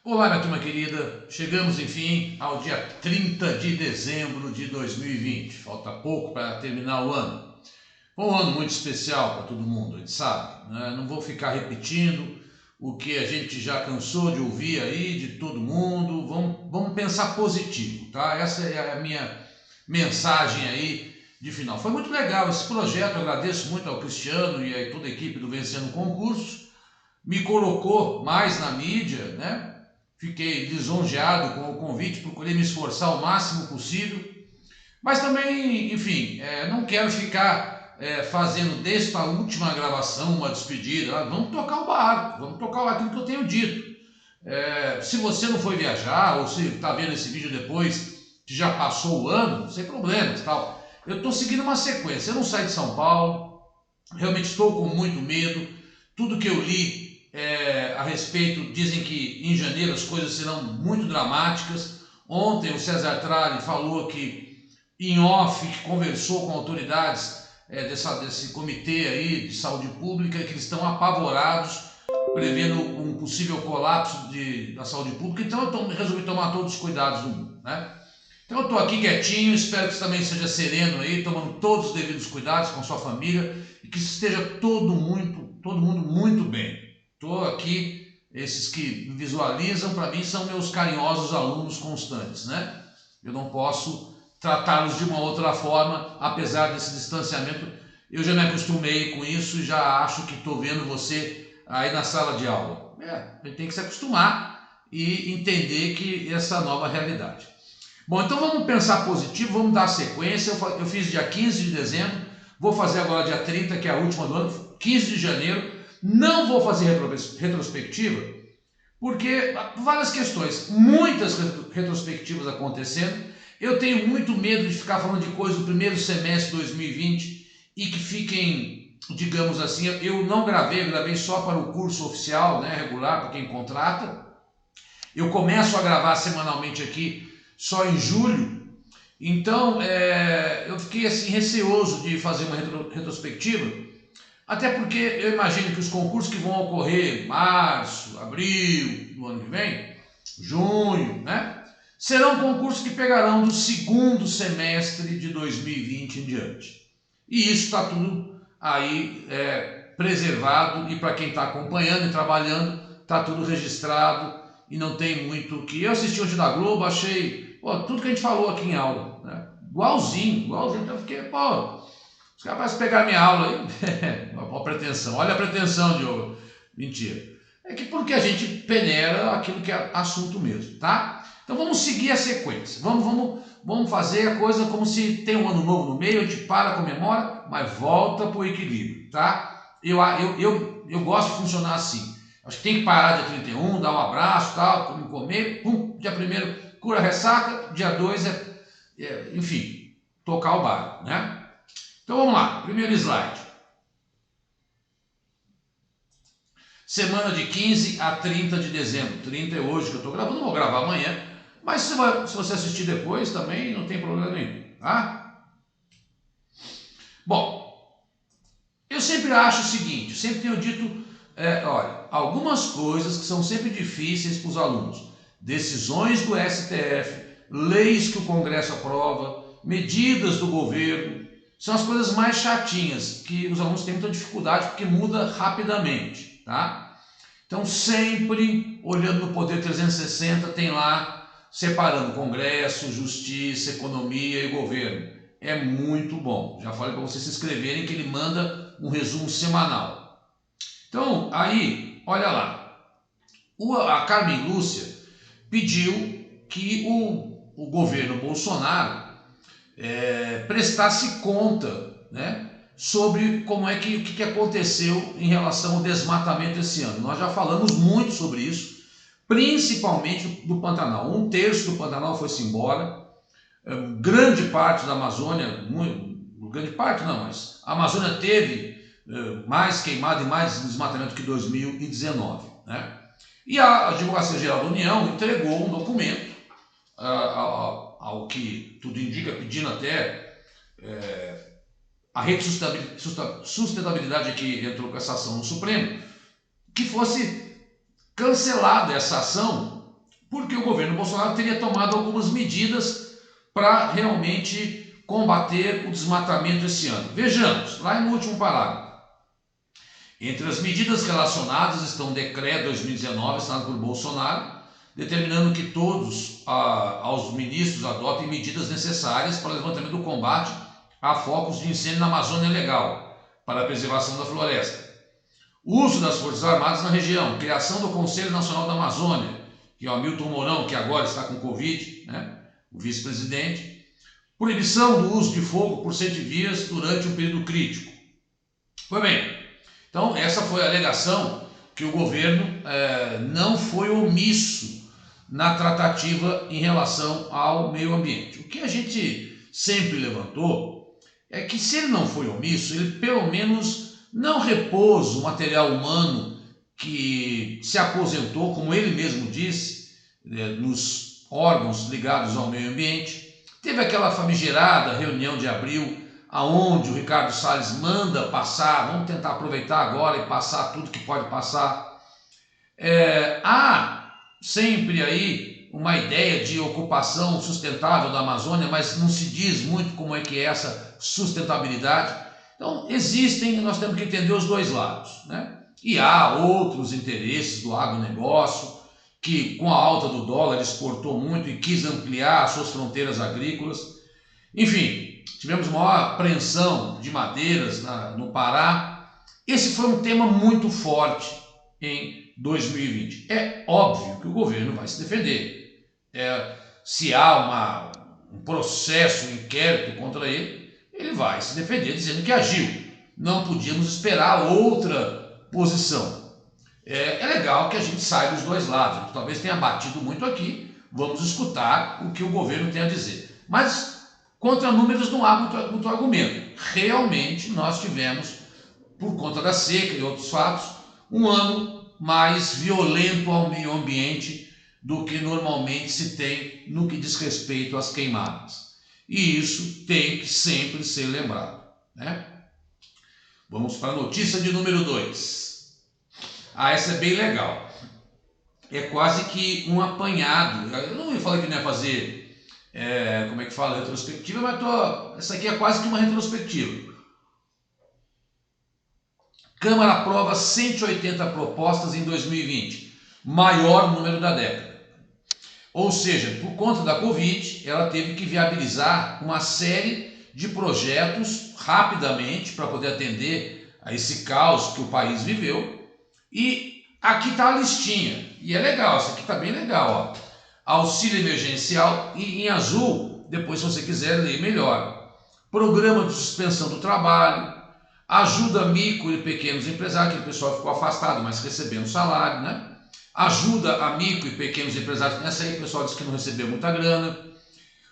Olá, minha turma querida, chegamos enfim ao dia 30 de dezembro de 2020, falta pouco para terminar o ano. Foi um ano muito especial para todo mundo, a gente sabe, né? Não vou ficar repetindo o que a gente já cansou de ouvir aí de todo mundo, vamos pensar positivo, tá? Essa é a minha mensagem aí de final. Foi muito legal esse projeto, eu agradeço muito ao Cristiano e a toda a equipe do Vencendo Concursos, me colocou mais na mídia, né? Fiquei lisonjeado com o convite, procurei me esforçar o máximo possível, mas também, enfim, não quero ficar fazendo desta última gravação uma despedida. Vamos tocar o barco, vamos tocar aquilo que eu tenho dito. Se você não foi viajar, ou se está vendo esse vídeo depois que já passou o ano, sem problemas, tal. Eu estou seguindo uma sequência, eu não saí de São Paulo, realmente estou com muito medo, tudo que eu li a respeito, dizem que em janeiro as coisas serão muito dramáticas. Ontem o César Tralli falou que em off, que conversou com autoridades desse comitê aí de saúde pública, que eles estão apavorados, prevendo um possível colapso da saúde pública. Então eu resolvi tomar todos os cuidados do mundo, né? Então eu estou aqui quietinho, espero que você também seja sereno aí, tomando todos os devidos cuidados com sua família e que esteja todo mundo muito bem. Estou aqui, esses que me visualizam, para mim são meus carinhosos alunos constantes, né? Eu não posso tratá-los de uma outra forma, apesar desse distanciamento. Eu já me acostumei com isso e já acho que estou vendo você aí na sala de aula. A gente tem que se acostumar e entender que essa nova realidade. Bom, então vamos pensar positivo, vamos dar sequência. Eu fiz dia 15 de dezembro, vou fazer agora dia 30, que é a última do ano, 15 de janeiro. Não vou fazer retrospectiva, porque várias questões, muitas retrospectivas acontecendo. Eu tenho muito medo de ficar falando de coisas do primeiro semestre de 2020 e que fiquem, digamos assim, eu não gravei, gravei só para o curso oficial, né, regular, para quem contrata. Eu começo a gravar semanalmente aqui só em julho, então eu fiquei assim receoso de fazer uma retrospectiva, até porque eu imagino que os concursos que vão ocorrer em março, abril do ano que vem, junho, né, serão concursos que pegarão do segundo semestre de 2020 em diante. E isso está tudo aí preservado, e para quem está acompanhando e trabalhando, está tudo registrado e não tem muito o que. Eu assisti hoje da Globo, achei tudo que a gente falou aqui em aula, né? Igualzinho, então eu fiquei, os caras parecem pegar minha aula aí. Uma pretensão, olha a pretensão, Diogo. Mentira. É que porque a gente peneira aquilo que é assunto mesmo, tá? Então vamos seguir a sequência. Vamos fazer a coisa como se tem um ano novo no meio, a gente para, comemora, mas volta para o equilíbrio, tá? Eu gosto de funcionar assim. Acho que tem que parar dia 31, dar um abraço, tal, comer, pum, dia 1º cura a ressaca, dia 2 enfim, tocar o barco, né? Então vamos lá, primeiro slide. Semana de 15 a 30 de dezembro. 30 é hoje que eu estou gravando, não vou gravar amanhã, mas se você assistir depois também não tem problema nenhum, tá? Bom, eu sempre acho o seguinte, sempre tenho dito, olha, algumas coisas que são sempre difíceis para os alunos. Decisões do STF, leis que o Congresso aprova, medidas do governo, são as coisas mais chatinhas, que os alunos têm muita dificuldade porque muda rapidamente, tá? Então sempre olhando no Poder 360 tem lá separando Congresso, Justiça, Economia e Governo. É muito bom. Já falei para vocês se inscreverem que ele manda um resumo semanal. Então aí, olha lá, a Carmen Lúcia pediu que o governo Bolsonaro prestasse conta, né, sobre como o que aconteceu em relação ao desmatamento esse ano. Nós já falamos muito sobre isso, principalmente do Pantanal. 1/3 do Pantanal foi-se embora, grande parte da Amazônia, grande parte não, mas a Amazônia teve mais queimada e mais desmatamento que 2019, né? E a Advocacia Geral da União entregou um documento ao que tudo indica, pedindo até a rede sustentabilidade que entrou com essa ação no Supremo, que fosse cancelada essa ação porque o governo Bolsonaro teria tomado algumas medidas para realmente combater o desmatamento esse ano. Vejamos, lá no último parágrafo. Entre as medidas relacionadas estão o decreto 2019, assinado por Bolsonaro, determinando que todos aos ministros adotem medidas necessárias para o levantamento do combate a focos de incêndio na Amazônia Legal, para a preservação da floresta. Uso das Forças Armadas na região, criação do Conselho Nacional da Amazônia, que é o Hamilton Mourão, que agora está com Covid, né, o vice-presidente. Proibição do uso de fogo por 100 dias durante um período crítico. Pois bem, então essa foi a alegação que o governo não foi omisso na tratativa em relação ao meio ambiente. O que a gente sempre levantou é que se ele não foi omisso, ele pelo menos não repôs o material humano que se aposentou, como ele mesmo disse, nos órgãos ligados ao meio ambiente. Teve aquela famigerada reunião de abril, aonde o Ricardo Salles manda passar, vamos tentar aproveitar agora e passar tudo que pode passar. Há sempre aí uma ideia de ocupação sustentável da Amazônia, mas não se diz muito como é que é essa sustentabilidade. Então existem, nós temos que entender os dois lados, né? E há outros interesses do agronegócio, que com a alta do dólar exportou muito e quis ampliar suas fronteiras agrícolas. Enfim, tivemos maior apreensão de madeiras no Pará. Esse foi um tema muito forte em 2020. É óbvio que o governo vai se defender. Se há um processo, um inquérito contra ele, ele vai se defender dizendo que agiu. Não podíamos esperar outra posição. É legal que a gente saiba os dois lados. Talvez tenha batido muito aqui. Vamos escutar o que o governo tem a dizer. Mas contra números não há muito argumento. Realmente nós tivemos, por conta da seca e outros fatos, um ano mais violento ao meio ambiente do que normalmente se tem no que diz respeito às queimadas. E isso tem que sempre ser lembrado, né? Vamos para a notícia de número 2. Essa é bem legal. É quase que um apanhado. Eu não falei que não ia fazer, como é que fala, retrospectiva, mas essa aqui é quase que uma retrospectiva. Câmara aprova 180 propostas em 2020, maior número da década. Ou seja, por conta da Covid, ela teve que viabilizar uma série de projetos rapidamente para poder atender a esse caos que o país viveu. E aqui está a listinha, e é legal, isso aqui está bem legal, ó. Auxílio emergencial, e em azul, depois se você quiser ler melhor. Programa de suspensão do trabalho, ajuda a micro e pequenos empresários, aquele pessoal ficou afastado, mas recebendo salário, né? Ajuda a micro e pequenos empresários, nessa aí o pessoal disse que não recebeu muita grana.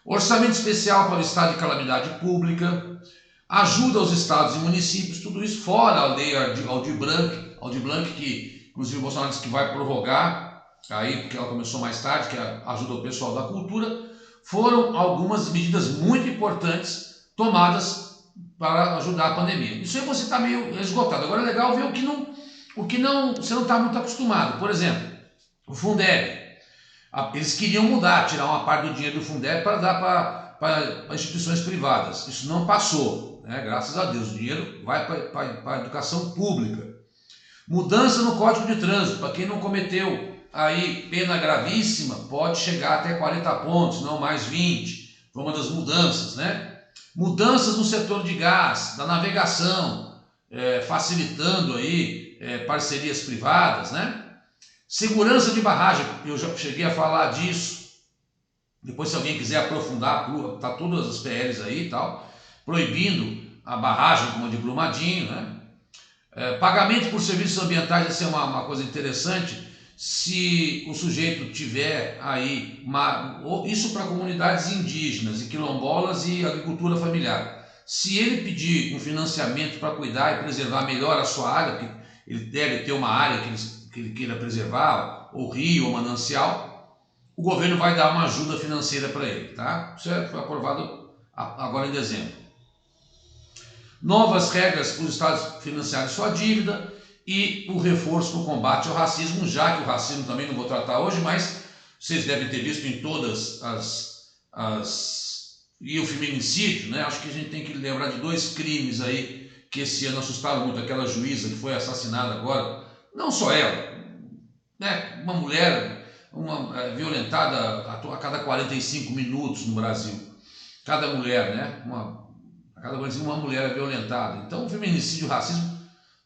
Orçamento especial para o estado de calamidade pública, ajuda aos estados e municípios, tudo isso fora a lei Aldir Blanc, que inclusive o Bolsonaro disse que vai prorrogar, aí porque ela começou mais tarde, que ajuda o pessoal da cultura. Foram algumas medidas muito importantes tomadas para ajudar a pandemia. Isso aí você está meio esgotado. Agora é legal ver o que você não está muito acostumado. Por exemplo, o Fundeb. Eles queriam mudar, tirar uma parte do dinheiro do Fundeb para dar para instituições privadas. Isso não passou, né? Graças a Deus. O dinheiro vai para a educação pública. Mudança no Código de Trânsito. Para quem não cometeu aí pena gravíssima, pode chegar até 40 pontos, não mais 20. Foi uma das mudanças, né? Mudanças no setor de gás, da navegação, facilitando aí parcerias privadas, né? Segurança de barragem, eu já cheguei a falar disso. Depois, se alguém quiser aprofundar, tá todas as PLs aí e tal, proibindo a barragem como a de Brumadinho, né? Pagamento por serviços ambientais, essa é uma coisa interessante. Se o sujeito tiver aí, isso para comunidades indígenas e quilombolas e agricultura familiar, se ele pedir um financiamento para cuidar e preservar melhor a sua área, porque ele deve ter uma área que ele queira preservar, ou rio, ou manancial, o governo vai dar uma ajuda financeira para ele, tá? Isso foi aprovado agora em dezembro. Novas regras para os estados financiarem sua dívida e o reforço no combate ao racismo, já que o racismo também não vou tratar hoje, mas vocês devem ter visto em todas e o feminicídio, né? Acho que a gente tem que lembrar de 2 crimes aí que esse ano assustaram muito. Aquela juíza que foi assassinada agora, não só ela, né? Uma mulher violentada a cada 45 minutos no Brasil. Cada mulher, né? A cada 45 uma mulher é violentada. Então o feminicídio, o racismo,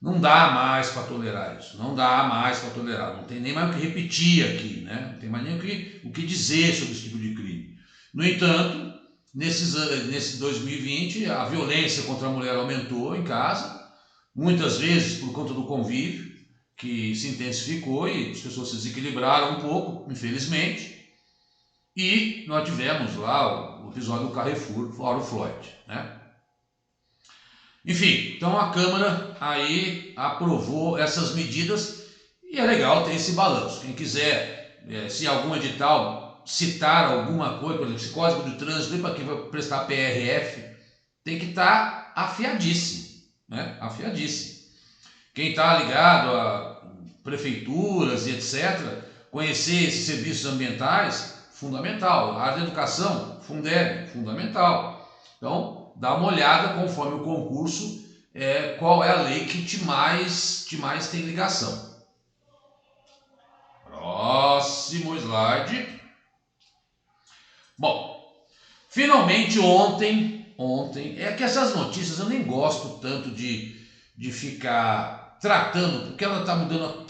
não dá mais para tolerar isso. Não dá mais para tolerar. Não tem nem mais o que repetir aqui, né? Não tem mais nem o que dizer sobre esse tipo de crime. No entanto, nesse 2020, a violência contra a mulher aumentou em casa, muitas vezes por conta do convívio, que se intensificou e as pessoas se desequilibraram um pouco, infelizmente. E nós tivemos lá o episódio do Carrefour, fora o Floyd, né? Enfim, então a Câmara aí aprovou essas medidas e é legal ter esse balanço. Quem quiser, se algum edital citar alguma coisa, por exemplo, esse código de trânsito, para quem vai prestar PRF, tem que estar afiadíssimo, né? Afiadíssimo. Quem está ligado a prefeituras e etc., conhecer esses serviços ambientais, fundamental. A área da educação, Fundeb, fundamental. Então, dá uma olhada conforme o concurso, qual é a lei que te mais tem ligação. Próximo slide. Bom, finalmente ontem, é que essas notícias eu nem gosto tanto de ficar tratando, porque ela está mudando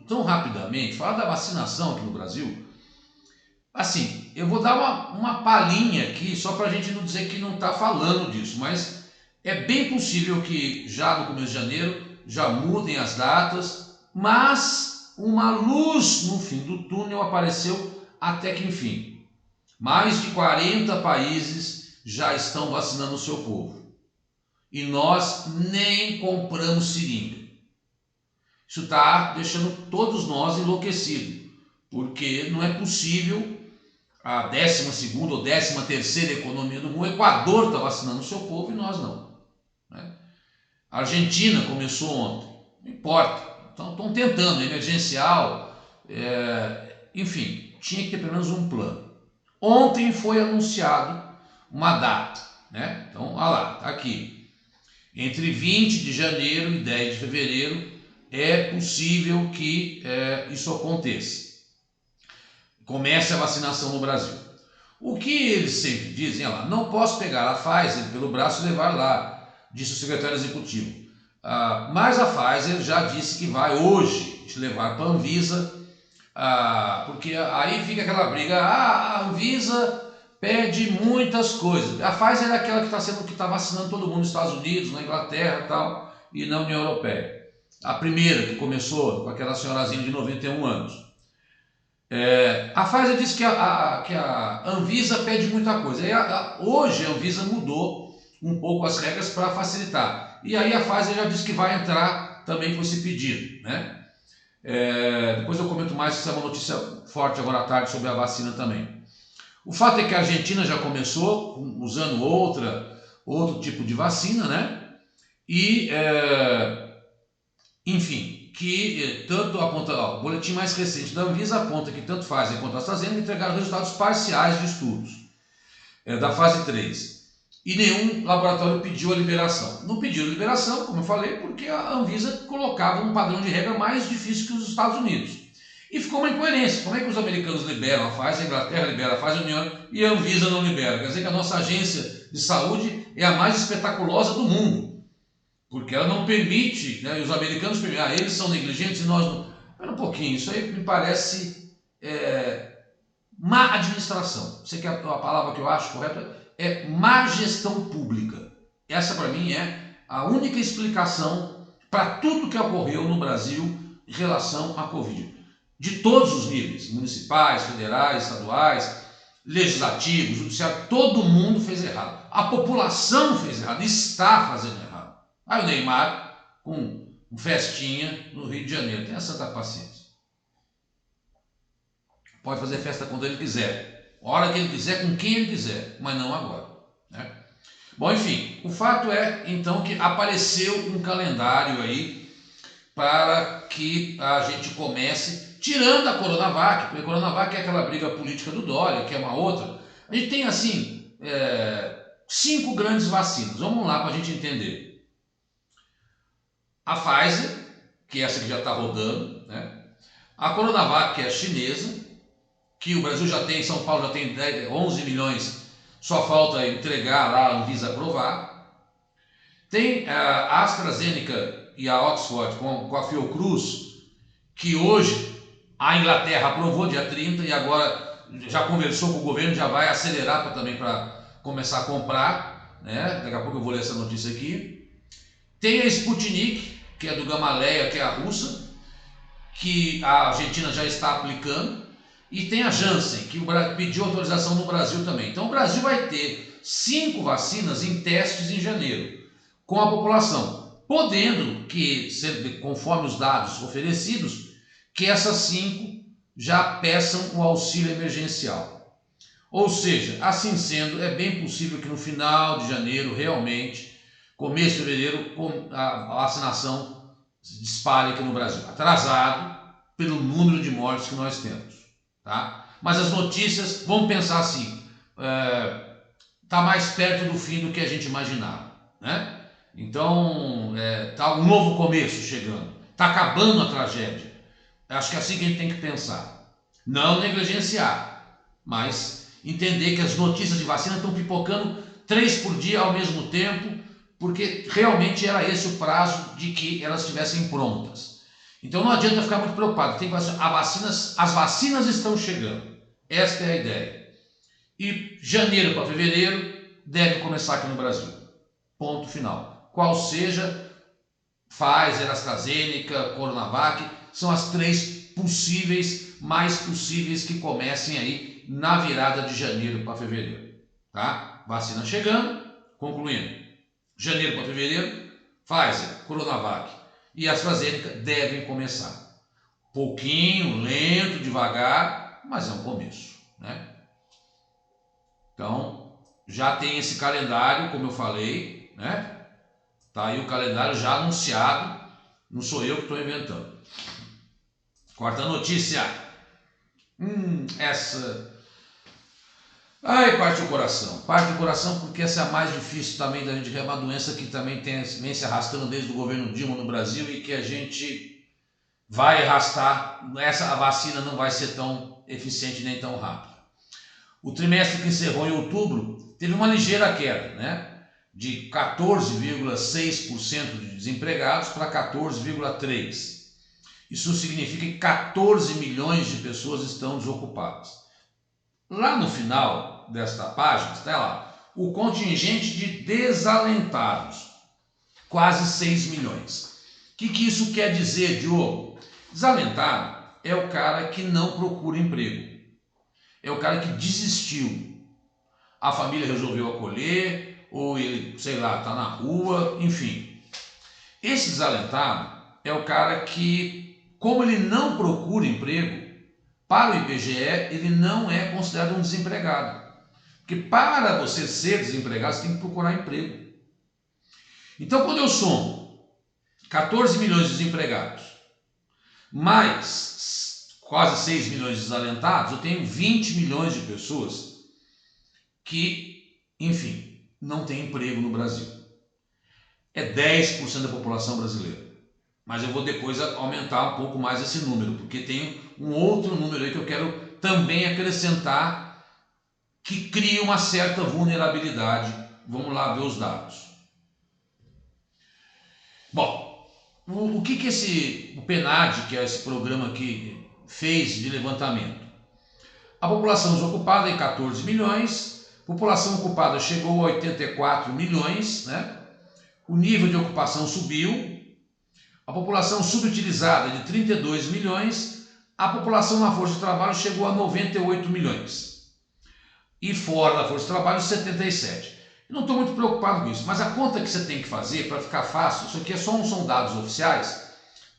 tão rapidamente. Falar da vacinação aqui no Brasil, assim, eu vou dar uma palhinha aqui, só para a gente não dizer que não está falando disso, mas é bem possível que já no começo de janeiro já mudem as datas, mas uma luz no fim do túnel apareceu até que enfim. Mais de 40 países já estão vacinando o seu povo. E nós nem compramos seringa. Isso está deixando todos nós enlouquecidos, porque não é possível a 12ª ou 13ª economia do mundo. O Equador está vacinando o seu povo e nós não, né? A Argentina começou ontem, não importa, então estão tentando, emergencial, enfim, tinha que ter pelo menos um plano. Ontem foi anunciado uma data, né? Então, olha lá, está aqui. Entre 20 de janeiro e 10 de fevereiro é possível que isso aconteça. Comece a vacinação no Brasil. O que eles sempre dizem, olha lá, não posso pegar a Pfizer pelo braço e levar lá, disse o secretário executivo. Mas a Pfizer já disse que vai hoje te levar para a Anvisa, porque aí fica aquela briga, a Anvisa pede muitas coisas. A Pfizer é aquela que está vacinando todo mundo nos Estados Unidos, na Inglaterra e tal, e na União Europeia. A primeira que começou com aquela senhorazinha de 91 anos. A Pfizer disse que a Anvisa pede muita coisa. Hoje a Anvisa mudou um pouco as regras para facilitar. E aí a Pfizer já disse que vai entrar também com esse pedido, né? Depois eu comento mais, se é uma notícia forte agora à tarde sobre a vacina também. O fato é que a Argentina já começou usando outro tipo de vacina, né? E, enfim, que tanto aponta, o boletim mais recente da Anvisa aponta que tanto Pfizer quanto a AstraZeneca entregaram resultados parciais de estudos da fase 3. E nenhum laboratório pediu a liberação. Não pediu liberação, como eu falei, porque a Anvisa colocava um padrão de regra mais difícil que os Estados Unidos. E ficou uma incoerência. Como é que os americanos liberam a Pfizer, a Inglaterra libera a Pfizer, a União, e a Anvisa não libera? Quer dizer que a nossa agência de saúde é a mais espetaculosa do mundo. Porque ela não permite, né, e os americanos permitem, eles são negligentes e nós não. Espera um pouquinho, isso aí me parece má administração. Sei que a palavra que eu acho correta é má gestão pública. Essa para mim é a única explicação para tudo que ocorreu no Brasil em relação à Covid. De todos os níveis, municipais, federais, estaduais, legislativos, judiciário, todo mundo fez errado. A população fez errado, está fazendo errado. Aí o Neymar, com festinha no Rio de Janeiro, tenha santa paciência. Pode fazer festa quando ele quiser, a hora que ele quiser, com quem ele quiser, mas não agora, né? Bom, enfim, o fato é então que apareceu um calendário aí para que a gente comece tirando a Coronavac, porque a Coronavac é aquela briga política do Dória, que é uma outra. A gente tem, assim, 5 grandes vacinas. Vamos lá para a gente entender. A Pfizer, que é essa que já está rodando, né? A Coronavac, que é a chinesa, que o Brasil já tem, São Paulo já tem 11 milhões, só falta entregar lá, a Anvisa aprovar. Tem a AstraZeneca e a Oxford com a Fiocruz, que hoje a Inglaterra aprovou dia 30 e agora já conversou com o governo, já vai acelerar também para começar a comprar, né? Daqui a pouco eu vou ler essa notícia aqui. Tem a Sputnik, que é do Gamaleya, que é a russa, que a Argentina já está aplicando, e tem a Janssen, que pediu autorização no Brasil também. Então o Brasil vai ter 5 vacinas em testes em janeiro, com a população, podendo, conforme os dados oferecidos, que essas 5 já peçam o auxílio emergencial. Ou seja, assim sendo, é bem possível que no final de janeiro, realmente, começo de fevereiro, a vacinação se dispare aqui no Brasil. Atrasado pelo número de mortes que nós temos. Tá? Mas as notícias, vamos pensar assim, está mais perto do fim do que a gente imaginava. Né? Então, está um novo começo chegando. Está acabando a tragédia. Acho que é assim que a gente tem que pensar. Não negligenciar, mas entender que as notícias de vacina estão pipocando 3 por dia ao mesmo tempo, porque realmente era esse o prazo de que elas estivessem prontas. Então não adianta ficar muito preocupado. As vacinas estão chegando. Esta é a ideia. E janeiro para fevereiro deve começar aqui no Brasil. Ponto final. Qual seja, Pfizer, AstraZeneca, Coronavac, são as 3 mais possíveis que comecem aí na virada de janeiro para fevereiro. Tá? Vacina chegando, concluindo. Janeiro para fevereiro, Pfizer, Coronavac e AstraZeneca devem começar. Pouquinho, lento, devagar, mas é um começo. Né? Então, já tem esse calendário, como eu falei, né? Tá aí o calendário já anunciado, não sou eu que estou inventando. Quarta notícia. Essa... Ai, parte do coração. Parte do coração porque essa é a mais difícil também da gente ver, uma doença que também vem se arrastando desde o governo Dilma no Brasil e que a gente vai arrastar. A vacina não vai ser tão eficiente nem tão rápida. O trimestre que encerrou em outubro teve uma ligeira queda, né? De 14,6% de desempregados para 14,3%. Isso significa que 14 milhões de pessoas estão desocupadas. Lá no final desta página, está lá, o contingente de desalentados, quase 6 milhões. O que isso quer dizer, Diogo? Desalentado é o cara que não procura emprego. É o cara que desistiu. A família resolveu acolher, ou ele, sei lá, está na rua, enfim. Esse desalentado é o cara que, como ele não procura emprego, para o IBGE ele não é considerado um desempregado. Porque para você ser desempregado, você tem que procurar emprego. Então, quando eu somo 14 milhões de desempregados, mais quase 6 milhões de desalentados, eu tenho 20 milhões de pessoas que, enfim, não têm emprego no Brasil. É 10% da população brasileira. Mas eu vou depois aumentar um pouco mais esse número, porque tem um outro número aí que eu quero também acrescentar que cria uma certa vulnerabilidade. Vamos lá ver os dados. Bom, o que o PNAD, que é esse programa que fez de levantamento? A população desocupada é 14 milhões, a população ocupada chegou a 84 milhões, né? O nível de ocupação subiu, a população subutilizada de 32 milhões, a população na força de trabalho chegou a 98 milhões. E fora da força de trabalho, 77. Eu não estou muito preocupado com isso, mas a conta que você tem que fazer para ficar fácil, isso aqui são dados oficiais,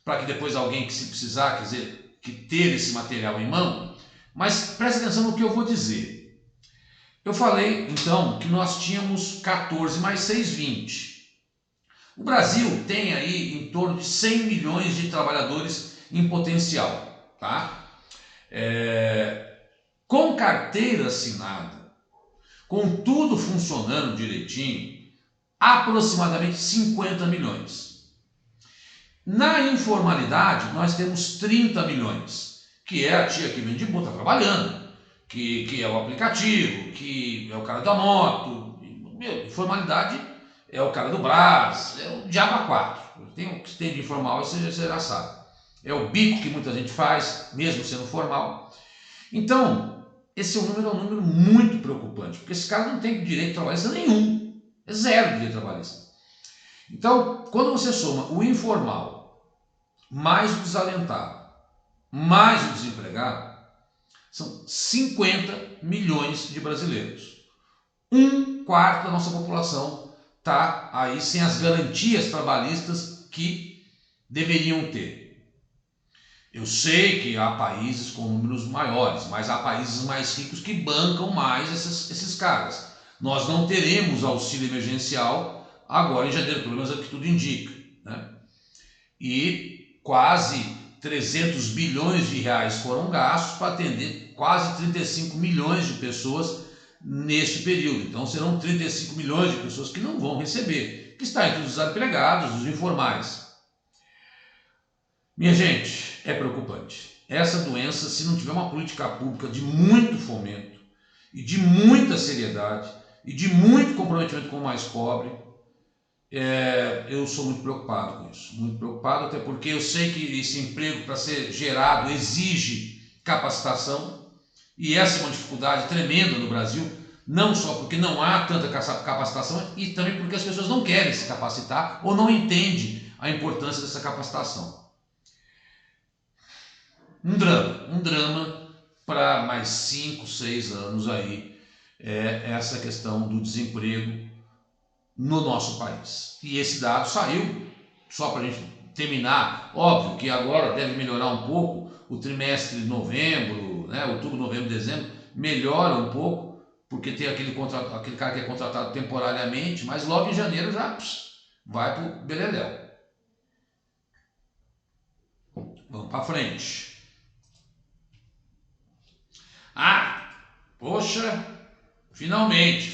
para que depois alguém que se precisar, quer dizer, que ter esse material em mão, mas preste atenção no que eu vou dizer. Eu falei, então, que nós tínhamos 14 mais 6, 20. O Brasil tem aí em torno de 100 milhões de trabalhadores em potencial, tá? Com carteira assinada, com tudo funcionando direitinho, aproximadamente 50 milhões. Na informalidade, nós temos 30 milhões, que é a tia que vende bolo, está trabalhando, que é o aplicativo, que é o cara da moto. Informalidade é o cara do Brás, é o diabo a quatro. Tem o que tem de informal, você já sabe. É o bico que muita gente faz, mesmo sendo formal. Então, esse é um número muito preocupante, porque esse cara não tem direito trabalhista nenhum, é zero direito trabalhista. Então, quando você soma o informal, mais o desalentado, mais o desempregado, são 50 milhões de brasileiros. Um quarto da nossa população está aí sem as garantias trabalhistas que deveriam ter. Eu sei que há países com números maiores, mas há países mais ricos que bancam mais esses caras. Nós não teremos auxílio emergencial agora em janeiro, pelo menos é o que tudo indica, né? E quase 300 bilhões de reais foram gastos para atender quase 35 milhões de pessoas neste período. Então serão 35 milhões de pessoas que não vão receber, que está entre os desempregados, os informais. Minha gente, é preocupante. Essa doença, se não tiver uma política pública de muito fomento e de muita seriedade e de muito comprometimento com o mais pobre, eu sou muito preocupado com isso. Muito preocupado, até porque eu sei que esse emprego, para ser gerado, exige capacitação, e essa é uma dificuldade tremenda no Brasil, não só porque não há tanta capacitação, e também porque as pessoas não querem se capacitar ou não entendem a importância dessa capacitação. Um drama para mais 5, 6 anos aí, essa questão do desemprego no nosso país. E esse dado saiu, só para a gente terminar, óbvio que agora deve melhorar um pouco, o trimestre de novembro, né, outubro, novembro, dezembro, melhora um pouco, porque tem aquele cara que é contratado temporariamente, mas logo em janeiro já vai para o beleléu. Vamos para frente. Poxa, finalmente.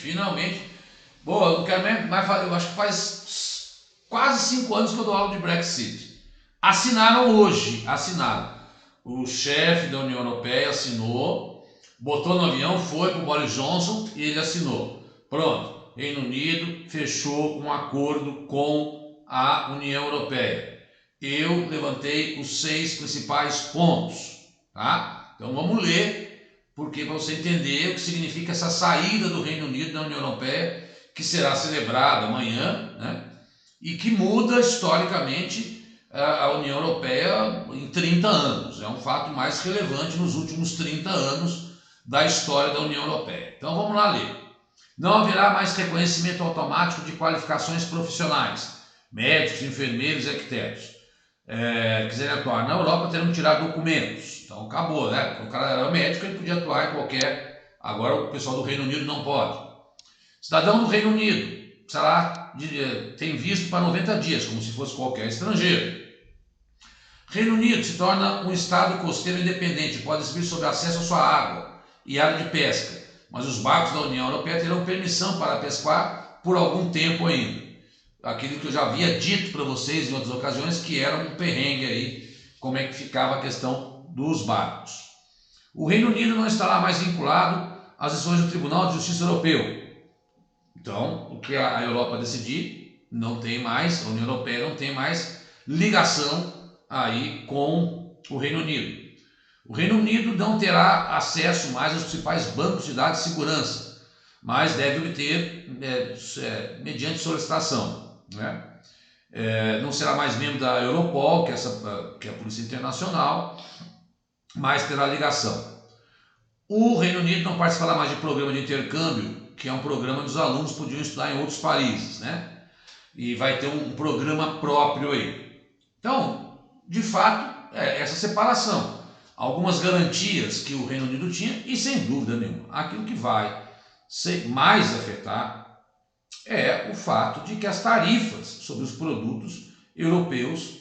Bom, eu não quero mais falar, eu acho que faz quase 5 anos que eu dou aula de Brexit. Assinaram hoje. O chefe da União Europeia assinou, botou no avião, foi para o Boris Johnson e ele assinou. Pronto, Reino Unido fechou um acordo com a União Europeia. Eu levantei os 6 principais pontos, tá? Então vamos ler, porque para você entender o que significa essa saída do Reino Unido da União Europeia, que será celebrada amanhã, né? E que muda historicamente a União Europeia em 30 anos. É um fato mais relevante nos últimos 30 anos da história da União Europeia. Então vamos lá ler. Não haverá mais reconhecimento automático de qualificações profissionais, médicos, enfermeiros e arquitetos. Quiserem atuar na Europa, terão que tirar documentos. Então acabou, né? O cara era médico, ele podia atuar em qualquer... Agora o pessoal do Reino Unido não pode. Cidadão do Reino Unido, tem visto para 90 dias, como se fosse qualquer estrangeiro. Reino Unido se torna um estado costeiro independente, pode decidir sobre acesso à sua água e área de pesca, mas os barcos da União Europeia terão permissão para pescar por algum tempo ainda. Aquilo que eu já havia dito para vocês em outras ocasiões, que era um perrengue aí, como é que ficava a questão dos barcos. O Reino Unido não estará mais vinculado às decisões do Tribunal de Justiça Europeu. Então, o que a Europa decidir, não tem mais, a União Europeia não tem mais ligação aí com o Reino Unido. O Reino Unido não terá acesso mais aos principais bancos de dados de segurança, mas deve obter mediante solicitação, né? Não será mais membro da Europol, que é a Polícia Internacional, mas terá ligação. O Reino Unido não participará mais de programa de intercâmbio, que é um programa que os alunos podiam estudar em outros países, né? E vai ter um programa próprio aí. Então, de fato, essa separação. Algumas garantias que o Reino Unido tinha e, sem dúvida nenhuma, aquilo que vai mais afetar é o fato de que as tarifas sobre os produtos europeus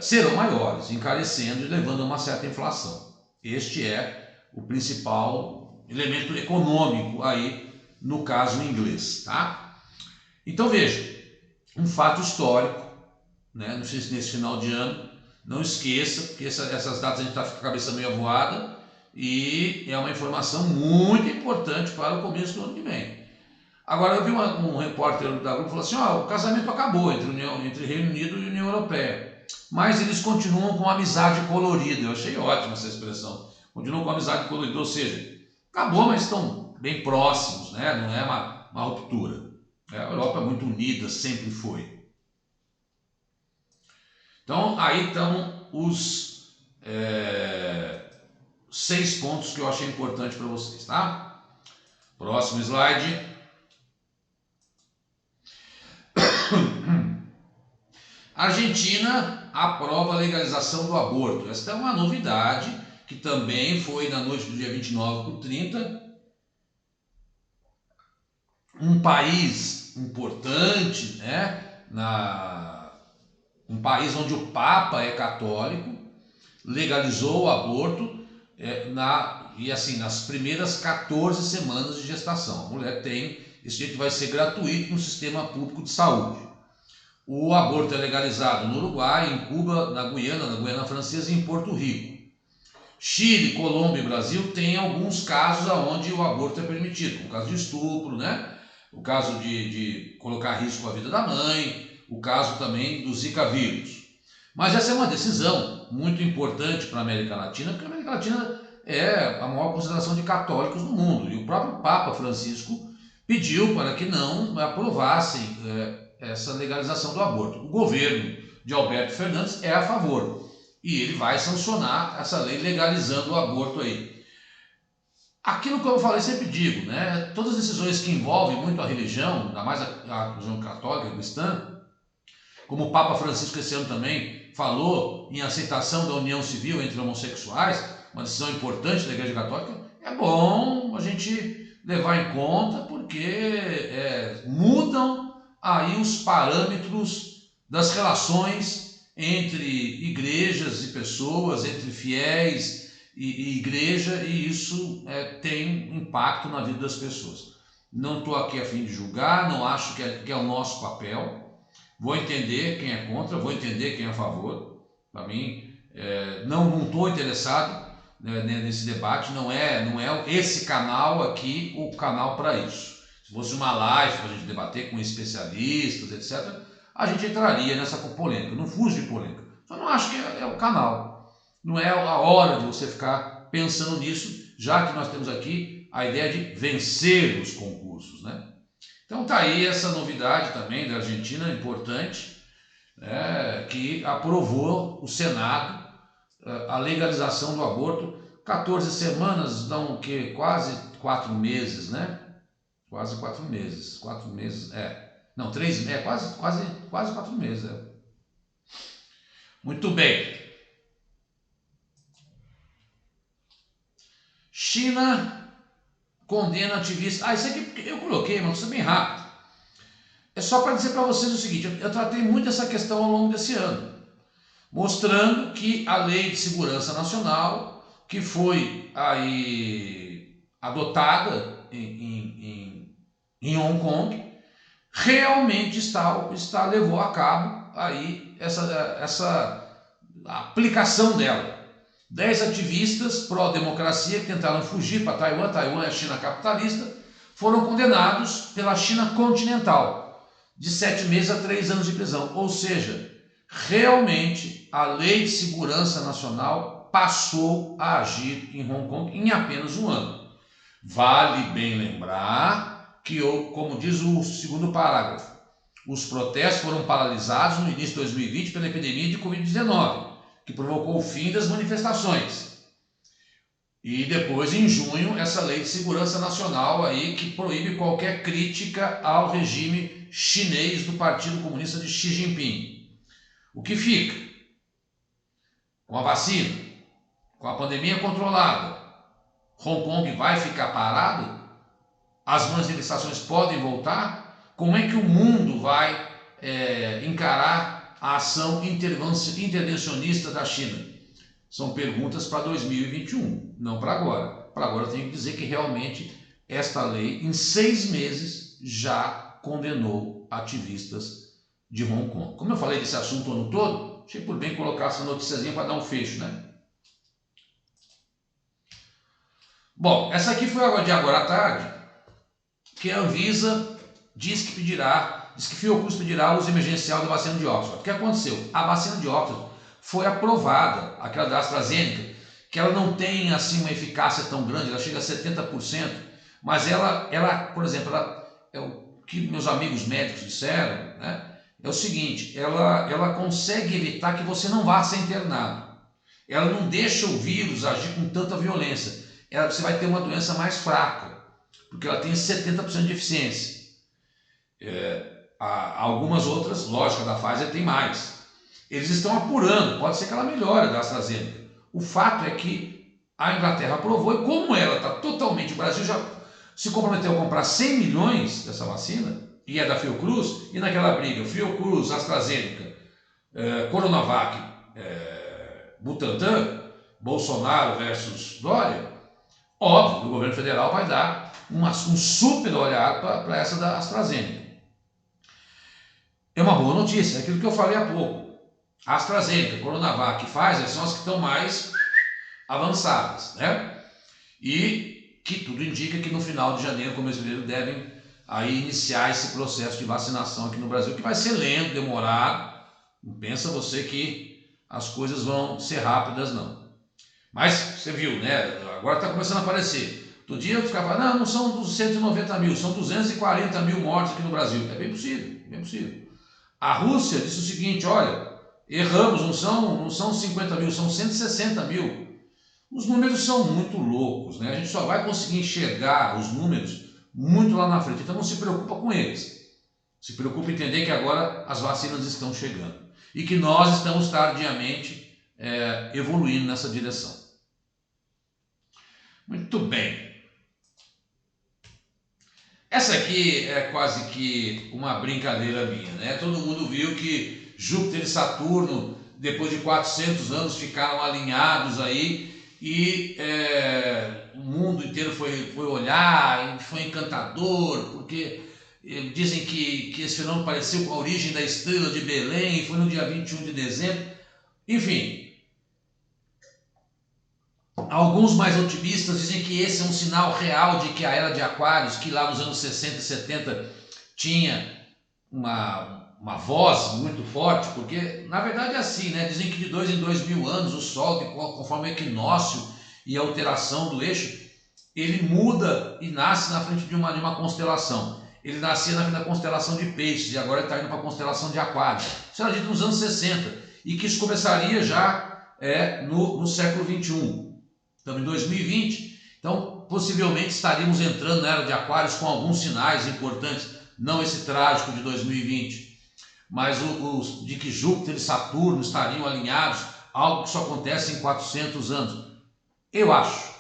serão maiores, encarecendo e levando a uma certa inflação. Este é o principal elemento econômico aí no caso inglês, tá? Então veja, um fato histórico, né? Não sei se nesse final de ano, não esqueça, porque essas datas a gente está com a cabeça meio avoada e é uma informação muito importante para o começo do ano que vem. Agora eu vi um repórter da Globo falou assim, o casamento acabou entre Reino Unido e União Europeia, mas eles continuam com amizade colorida. Eu achei ótima essa expressão, continuam com amizade colorida, ou seja, acabou, mas estão bem próximos, né? Não é uma ruptura. A Europa é muito unida, sempre foi. Então aí estão os 6 pontos que eu achei importante para vocês, tá? Próximo slide. Argentina aprova a legalização do aborto. Esta é uma novidade que também foi na noite do dia 29 para o 30. Um país importante, né? Um país onde o Papa é católico, legalizou o aborto e assim, nas primeiras 14 semanas de gestação. A mulher tem, esse jeito vai ser gratuito no sistema público de saúde. O aborto é legalizado no Uruguai, em Cuba, na Guiana Francesa e em Porto Rico. Chile, Colômbia e Brasil têm alguns casos onde o aborto é permitido, o caso de estupro, né? O caso de colocar em risco a vida da mãe, o caso também do Zika vírus. Mas essa é uma decisão muito importante para a América Latina, porque a América Latina é a maior concentração de católicos no mundo. E o próprio Papa Francisco pediu para que não aprovassem essa legalização do aborto. O governo de Alberto Fernandes é a favor e ele vai sancionar essa lei legalizando o aborto aí. Aquilo que eu falei, sempre digo, né? Todas as decisões que envolvem muito a religião, ainda mais a religião católica, cristã, como o Papa Francisco esse ano também falou em aceitação da união civil entre homossexuais, uma decisão importante da Igreja Católica, é bom a gente levar em conta porque mudam aí os parâmetros das relações entre igrejas e pessoas, entre fiéis e igreja, e isso tem impacto na vida das pessoas. Não estou aqui a fim de julgar, não acho que é o nosso papel. Vou entender quem é contra, vou entender quem é a favor. Para mim, não estou interessado nesse debate, não é esse canal aqui o canal para isso. Se fosse uma live para a gente debater com especialistas, etc., a gente entraria nessa polêmica. Não fujo de polêmica. Só não acho que é o canal. Não é a hora de você ficar pensando nisso, já que nós temos aqui a ideia de vencer os concursos, né? Então tá aí essa novidade também da Argentina, importante, que aprovou o Senado a legalização do aborto. 14 semanas dão o quê? Quase 4 meses, né? Quase 4 meses. 4 meses, não, 3, quase 4 meses. Muito bem. China condena ativista. Isso aqui eu coloquei, mas isso é bem rápido. É só para dizer para vocês o seguinte, eu tratei muito dessa questão ao longo desse ano, mostrando que a Lei de Segurança Nacional, que foi aí adotada em Hong Kong, realmente levou a cabo aí essa aplicação dela. 10 ativistas pró-democracia que tentaram fugir para Taiwan, Taiwan é a China capitalista, foram condenados pela China continental de 7 meses a 3 anos de prisão. Ou seja, realmente a Lei de Segurança Nacional passou a agir em Hong Kong em apenas um ano. Vale bem lembrar que, como diz o segundo parágrafo, os protestos foram paralisados no início de 2020 pela epidemia de Covid-19, que provocou o fim das manifestações. E depois, em junho, essa Lei de Segurança Nacional aí que proíbe qualquer crítica ao regime chinês do Partido Comunista de Xi Jinping. O que fica? Com a vacina, com a pandemia controlada, Hong Kong vai ficar parado? As manifestações podem voltar? Como é que o mundo vai encarar a ação intervencionista da China? São perguntas para 2021, não para agora. Para agora eu tenho que dizer que realmente esta lei, em 6 meses, já condenou ativistas de Hong Kong. Como eu falei desse assunto o ano todo, achei por bem colocar essa noticiazinha para dar um fecho, né? Bom, essa aqui foi a de agora à tarde, que a Anvisa diz que Fiocruz pedirá o uso emergencial da vacina de Oxford. O que aconteceu? A vacina de Oxford foi aprovada, aquela da AstraZeneca, que ela não tem assim uma eficácia tão grande, ela chega a 70%, mas ela por exemplo, é o que meus amigos médicos disseram, né? É o seguinte, ela consegue evitar que você não vá ser internado. Ela não deixa o vírus agir com tanta violência. Você vai ter uma doença mais fraca, porque ela tem 70% de eficiência. Algumas outras, lógica da Pfizer, tem mais. Eles estão apurando, pode ser que ela melhore da AstraZeneca. O fato é que a Inglaterra aprovou e como ela está totalmente... O Brasil já se comprometeu a comprar 100 milhões dessa vacina, e é da Fiocruz, e naquela briga, Fiocruz, AstraZeneca, Coronavac, Butantan, Bolsonaro versus Dória, óbvio, o governo federal vai dar um super olhar para essa da AstraZeneca. É uma boa notícia, é aquilo que eu falei há pouco. A AstraZeneca, Coronavac e Pfizer são as que estão mais avançadas, né? E que tudo indica que no final de janeiro, começo de fevereiro, devem aí iniciar esse processo de vacinação aqui no Brasil, que vai ser lento, demorado. Não pensa você que as coisas vão ser rápidas, não. Mas você viu, né? Agora está começando a aparecer. Outro dia eu ficava, não são 290 mil, são 240 mil mortes aqui no Brasil. É bem possível, bem possível. A Rússia disse o seguinte, olha, erramos, não são 50 mil, são 160 mil. Os números são muito loucos, né? A gente só vai conseguir enxergar os números muito lá na frente. Então não se preocupa com eles. Se preocupa em entender que agora as vacinas estão chegando. E que nós estamos tardiamente evoluindo nessa direção. Muito bem. Essa aqui é quase que uma brincadeira minha, né? Todo mundo viu que Júpiter e Saturno, depois de 400 anos, ficaram alinhados aí e o mundo inteiro foi olhar e foi encantador, porque dizem que esse fenômeno pareceu com a origem da estrela de Belém, foi no dia 21 de dezembro. Enfim, alguns mais otimistas dizem que esse é um sinal real de que a era de Aquários, que lá nos anos 60 e 70 tinha uma voz muito forte, porque na verdade é assim, né? Dizem que de 2 em 2 mil anos o Sol, conforme o equinócio e a alteração do eixo, ele muda e nasce na frente de uma constelação. Ele nascia na frente da constelação de Peixes e agora está indo para a constelação de Aquário. Isso era dito nos anos 60 e que isso começaria já no século 21. Estamos em 2020, então possivelmente estaríamos entrando na era de Aquários com alguns sinais importantes, não esse trágico de 2020, mas de que Júpiter e Saturno estariam alinhados, algo que só acontece em 400 anos. Eu acho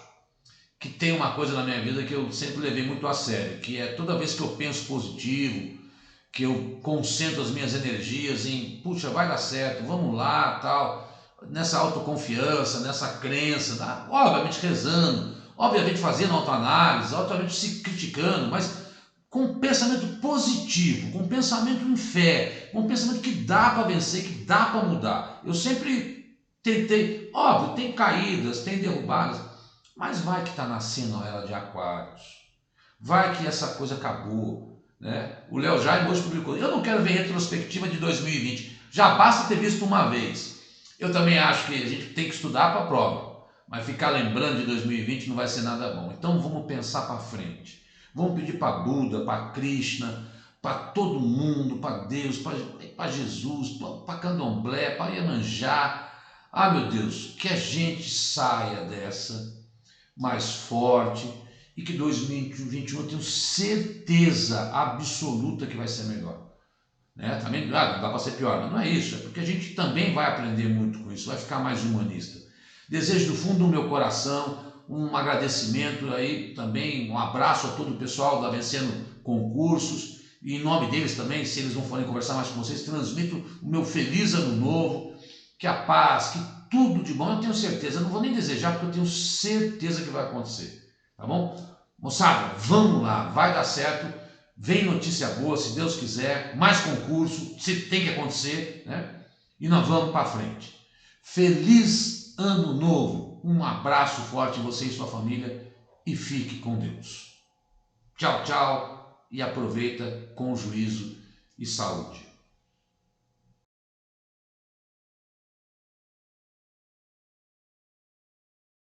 que tem uma coisa na minha vida que eu sempre levei muito a sério, que é toda vez que eu penso positivo, que eu concentro as minhas energias em, puxa, vai dar certo, vamos lá, tal, nessa autoconfiança, nessa crença, tá? Obviamente rezando, obviamente fazendo autoanálise, obviamente se criticando, mas com um pensamento positivo, com um pensamento em fé, com um pensamento que dá para vencer, que dá para mudar. Eu sempre tentei, óbvio, tem caídas, tem derrubadas, mas vai que está nascendo a era de Aquários, vai que essa coisa acabou, né? O Léo Jaime hoje publicou, eu não quero ver retrospectiva de 2020, já basta ter visto uma vez. Eu também acho que a gente tem que estudar para a prova, mas ficar lembrando de 2020 não vai ser nada bom. Então vamos pensar para frente. Vamos pedir para Buda, para Krishna, para todo mundo, para Deus, para Jesus, para Candomblé, para Iemanjá. Ah, meu Deus, que a gente saia dessa mais forte e que 2021 eu tenho certeza absoluta que vai ser melhor. Né? Também não dá para ser pior, mas não é isso, é porque a gente também vai aprender muito com isso, vai ficar mais humanista. Desejo do fundo do meu coração um agradecimento aí também, um abraço a todo o pessoal da Vencendo Concursos e em nome deles também, se eles não forem conversar mais com vocês, transmito o meu feliz ano novo, que a paz, que tudo de bom, eu tenho certeza. Eu não vou nem desejar, porque eu tenho certeza que vai acontecer. Tá bom? Moçada, vamos lá, vai dar certo. Vem notícia boa, se Deus quiser. Mais concurso, se tem que acontecer, né? E nós vamos para frente. Feliz Ano Novo. Um abraço forte em você e sua família e fique com Deus. Tchau, tchau e aproveita com juízo e saúde.